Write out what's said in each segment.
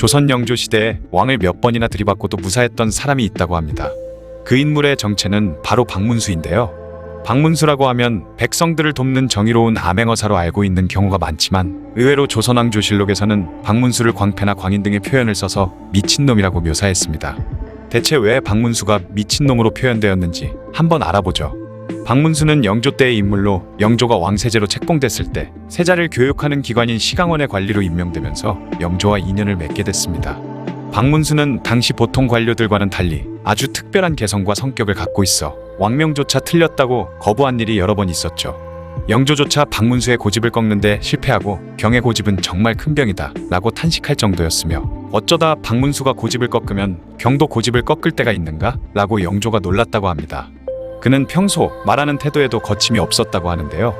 조선 영조 시대에 왕을 몇 번이나 들이받고도 무사했던 사람이 있다고 합니다. 그 인물의 정체는 바로 박문수인데요. 박문수라고 하면 백성들을 돕는 정의로운 암행어사로 알고 있는 경우가 많지만 의외로 조선왕조실록에서는 박문수를 광패나 광인 등의 표현을 써서 미친놈이라고 묘사했습니다. 대체 왜 박문수가 미친놈으로 표현되었는지 한번 알아보죠. 박문수는 영조 때의 인물로 영조가 왕세제로 책봉됐을 때 세자를 교육하는 기관인 시강원의 관리로 임명되면서 영조와 인연을 맺게 됐습니다. 박문수는 당시 보통 관료들과는 달리 아주 특별한 개성과 성격을 갖고 있어 왕명조차 틀렸다고 거부한 일이 여러 번 있었죠. 영조조차 박문수의 고집을 꺾는데 실패하고 경의 고집은 정말 큰 병이다 라고 탄식할 정도였으며 어쩌다 박문수가 고집을 꺾으면 경도 고집을 꺾을 때가 있는가? 라고 영조가 놀랐다고 합니다. 그는 평소 말하는 태도에도 거침이 없었다고 하는데요.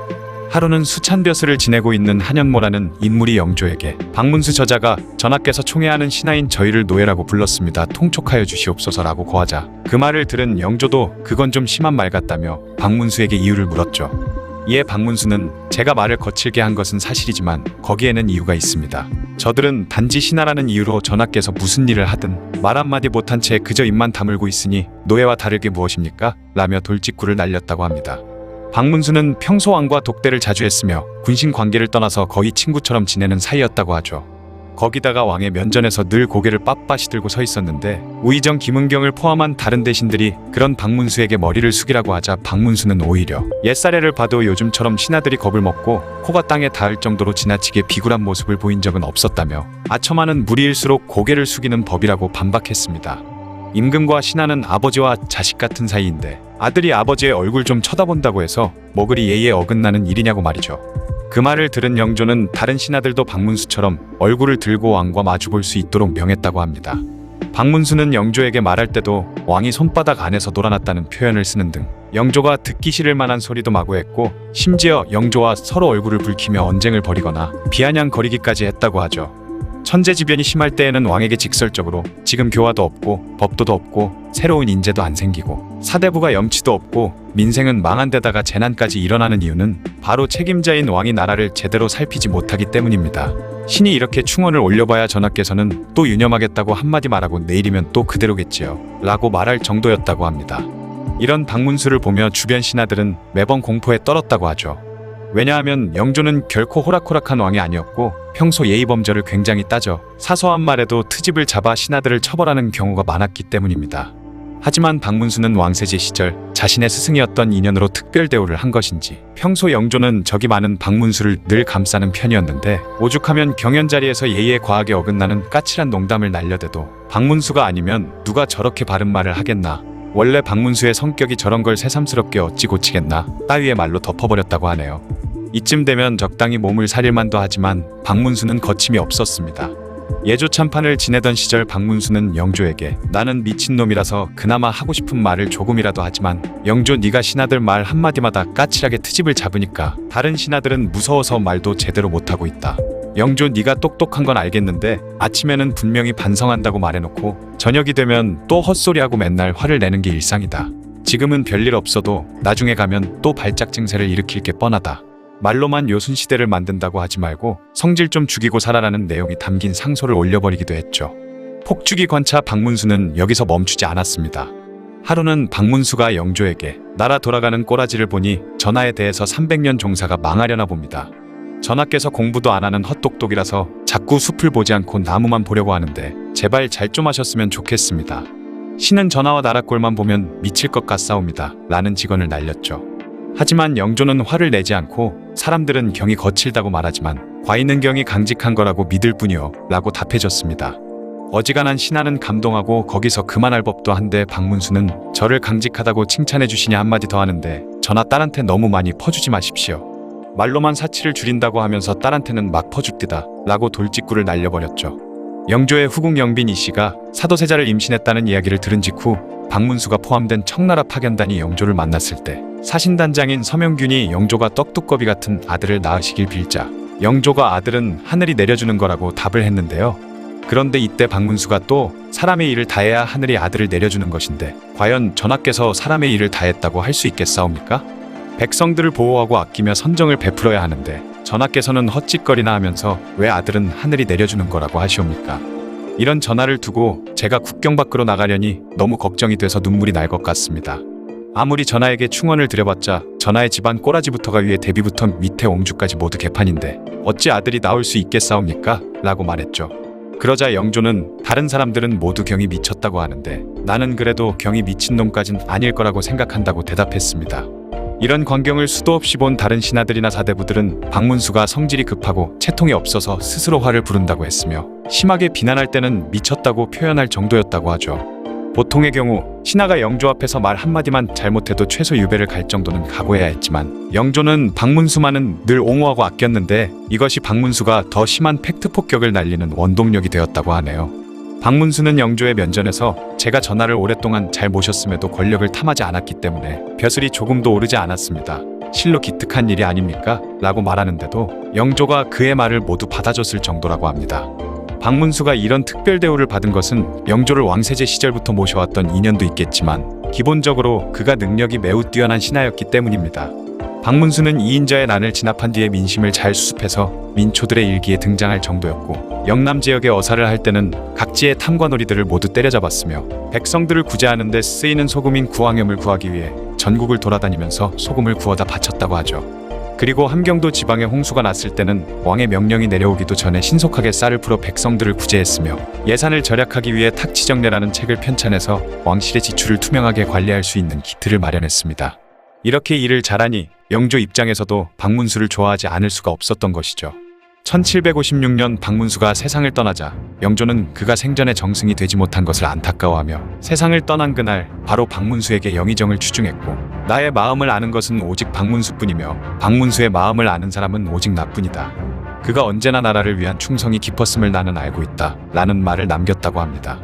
하루는 수찬벼슬을 지내고 있는 한현모라는 인물이 영조에게 박문수 저자가 전하께서 총애하는 신하인 저희를 노예라고 불렀습니다. 통촉하여 주시옵소서라고 고하자 그 말을 들은 영조도 그건 좀 심한 말 같다며 박문수에게 이유를 물었죠. 이에 박문수는 제가 말을 거칠게 한 것은 사실이지만 거기에는 이유가 있습니다. 저들은 단지 신하라는 이유로 전하께서 무슨 일을 하든 말 한마디 못한 채 그저 입만 다물고 있으니 노예와 다를 게 무엇입니까? 라며 돌직구를 날렸다고 합니다. 박문수는 평소 왕과 독대를 자주 했으며 군신 관계를 떠나서 거의 친구처럼 지내는 사이였다고 하죠. 거기다가 왕의 면전에서 늘 고개를 빳빳이 들고 서 있었는데 우의정 김은경을 포함한 다른 대신들이 그런 박문수에게 머리를 숙이라고 하자 박문수는 오히려 옛사례를 봐도 요즘처럼 신하들이 겁을 먹고 코가 땅에 닿을 정도로 지나치게 비굴한 모습을 보인 적은 없었다며 아첨하는 무리일수록 고개를 숙이는 법이라고 반박했습니다. 임금과 신하는 아버지와 자식 같은 사이인데 아들이 아버지의 얼굴 좀 쳐다본다고 해서 뭐 그리 예의에 어긋나는 일이냐고 말이죠. 그 말을 들은 영조는 다른 신하들도 박문수처럼 얼굴을 들고 왕과 마주볼 수 있도록 명했다고 합니다. 박문수는 영조에게 말할 때도 왕이 손바닥 안에서 놀아났다는 표현을 쓰는 등 영조가 듣기 싫을 만한 소리도 마구 했고 심지어 영조와 서로 얼굴을 붉히며 언쟁을 벌이거나 비아냥거리기까지 했다고 하죠. 천재지변이 심할 때에는 왕에게 직설적으로 지금 교화도 없고 법도도 없고 새로운 인재도 안 생기고 사대부가 염치도 없고 민생은 망한 데다가 재난까지 일어나는 이유는 바로 책임자인 왕이 나라를 제대로 살피지 못하기 때문입니다. 신이 이렇게 충언을 올려봐야 전하께서는 또 유념하겠다고 한마디 말하고 내일이면 또 그대로겠지요 라고 말할 정도였다고 합니다. 이런 박문수를 보며 주변 신하들은 매번 공포에 떨었다고 하죠. 왜냐하면 영조는 결코 호락호락한 왕이 아니었고 평소 예의범절을 굉장히 따져 사소한 말에도 트집을 잡아 신하들을 처벌하는 경우가 많았기 때문입니다. 하지만 박문수는 왕세제 시절 자신의 스승이었던 인연으로 특별 대우를 한 것인지 평소 영조는 적이 많은 박문수를 늘 감싸는 편이었는데 오죽하면 경연 자리에서 예의에 과하게 어긋나는 까칠한 농담을 날려대도 박문수가 아니면 누가 저렇게 바른 말을 하겠나, 원래 박문수의 성격이 저런 걸 새삼스럽게 어찌 고치겠나 따위의 말로 덮어버렸다고 하네요. 이쯤 되면 적당히 몸을 사릴 만도 하지만 박문수는 거침이 없었습니다. 예조 참판을 지내던 시절 박문수는 영조에게 나는 미친놈이라서 그나마 하고 싶은 말을 조금이라도 하지만 영조 네가 신하들 말 한마디마다 까칠하게 트집을 잡으니까 다른 신하들은 무서워서 말도 제대로 못하고 있다. 영조 네가 똑똑한 건 알겠는데 아침에는 분명히 반성한다고 말해놓고 저녁이 되면 또 헛소리하고 맨날 화를 내는 게 일상이다. 지금은 별일 없어도 나중에 가면 또 발작 증세를 일으킬 게 뻔하다. 말로만 요순시대를 만든다고 하지 말고 성질 좀 죽이고 살아라는 내용이 담긴 상소를 올려버리기도 했죠. 폭주기 관차 박문수는 여기서 멈추지 않았습니다. 하루는 박문수가 영조에게 나라 돌아가는 꼬라지를 보니 전하에 대해서 300년 종사가 망하려나 봅니다. 전하께서 공부도 안 하는 헛똑똑이라서 자꾸 숲을 보지 않고 나무만 보려고 하는데 제발 잘 좀 하셨으면 좋겠습니다. 신은 전하와 나라 꼴만 보면 미칠 것 같사옵니다 라는 직언을 날렸죠. 하지만 영조는 화를 내지 않고 사람들은 경이 거칠다고 말하지만 과인은 경이 강직한 거라고 믿을 뿐이요 라고 답해줬습니다. 어지간한 신하는 감동하고 거기서 그만할 법도 한데 박문수는 저를 강직하다고 칭찬해 주시냐 한마디 더 하는데 전하 딸한테 너무 많이 퍼주지 마십시오. 말로만 사치를 줄인다고 하면서 딸한테는 막 퍼줍디다 라고 돌직구를 날려버렸죠. 영조의 후궁 영빈 이씨가 사도세자를 임신했다는 이야기를 들은 직후 박문수가 포함된 청나라 파견단이 영조를 만났을 때 사신단장인 서명균이 영조가 떡두꺼비 같은 아들을 낳으시길 빌자 영조가 아들은 하늘이 내려주는 거라고 답을 했는데요. 그런데 이때 박문수가 또 사람의 일을 다해야 하늘이 아들을 내려주는 것인데 과연 전하께서 사람의 일을 다했다고 할 수 있겠사옵니까? 백성들을 보호하고 아끼며 선정을 베풀어야 하는데 전하께서는 헛짓거리나 하면서 왜 아들은 하늘이 내려주는 거라고 하시옵니까? 이런 전화를 두고 제가 국경 밖으로 나가려니 너무 걱정이 돼서 눈물이 날 것 같습니다. 아무리 전하에게 충원을 드려봤자 전하의 집안 꼬라지부터가 위에 대비부터 밑에 옹주까지 모두 개판인데 어찌 아들이 나올 수 있겠사옵니까? 라고 말했죠. 그러자 영조는 다른 사람들은 모두 경이 미쳤다고 하는데 나는 그래도 경이 미친놈까진 아닐 거라고 생각한다고 대답했습니다. 이런 광경을 수도 없이 본 다른 신하들이나 사대부들은 박문수가 성질이 급하고 채통이 없어서 스스로 화를 부른다고 했으며 심하게 비난할 때는 미쳤다고 표현할 정도였다고 하죠. 보통의 경우 신하가 영조 앞에서 말 한마디만 잘못해도 최소 유배를 갈 정도는 각오해야 했지만 영조는 박문수만은 늘 옹호하고 아꼈는데 이것이 박문수가 더 심한 팩트 폭격을 날리는 원동력이 되었다고 하네요. 박문수는 영조의 면전에서 제가 전하를 오랫동안 잘 모셨음에도 권력을 탐하지 않았기 때문에 벼슬이 조금도 오르지 않았습니다. 실로 기특한 일이 아닙니까? 라고 말하는데도 영조가 그의 말을 모두 받아줬을 정도라고 합니다. 박문수가 이런 특별 대우를 받은 것은 영조를 왕세제 시절부터 모셔왔던 인연도 있겠지만 기본적으로 그가 능력이 매우 뛰어난 신하였기 때문입니다. 박문수는 이인자의 난을 진압한 뒤에 민심을 잘 수습해서 민초들의 일기에 등장할 정도였고 영남 지역에 어사를 할 때는 각지의 탐관오리들을 모두 때려잡았으며 백성들을 구제하는 데 쓰이는 소금인 구황염을 구하기 위해 전국을 돌아다니면서 소금을 구워다 바쳤다고 하죠. 그리고 함경도 지방에 홍수가 났을 때는 왕의 명령이 내려오기도 전에 신속하게 쌀을 풀어 백성들을 구제했으며 예산을 절약하기 위해 탁치정례라는 책을 편찬해서 왕실의 지출을 투명하게 관리할 수 있는 기틀을 마련했습니다. 이렇게 일을 잘하니 영조 입장에서도 박문수를 좋아하지 않을 수가 없었던 것이죠. 1756년 박문수가 세상을 떠나자 영조는 그가 생전에 정승이 되지 못한 것을 안타까워하며 세상을 떠난 그날 바로 박문수에게 영의정을 추중했고 나의 마음을 아는 것은 오직 박문수뿐이며 박문수의 마음을 아는 사람은 오직 나뿐이다. 그가 언제나 나라를 위한 충성이 깊었음을 나는 알고 있다 라는 말을 남겼다고 합니다.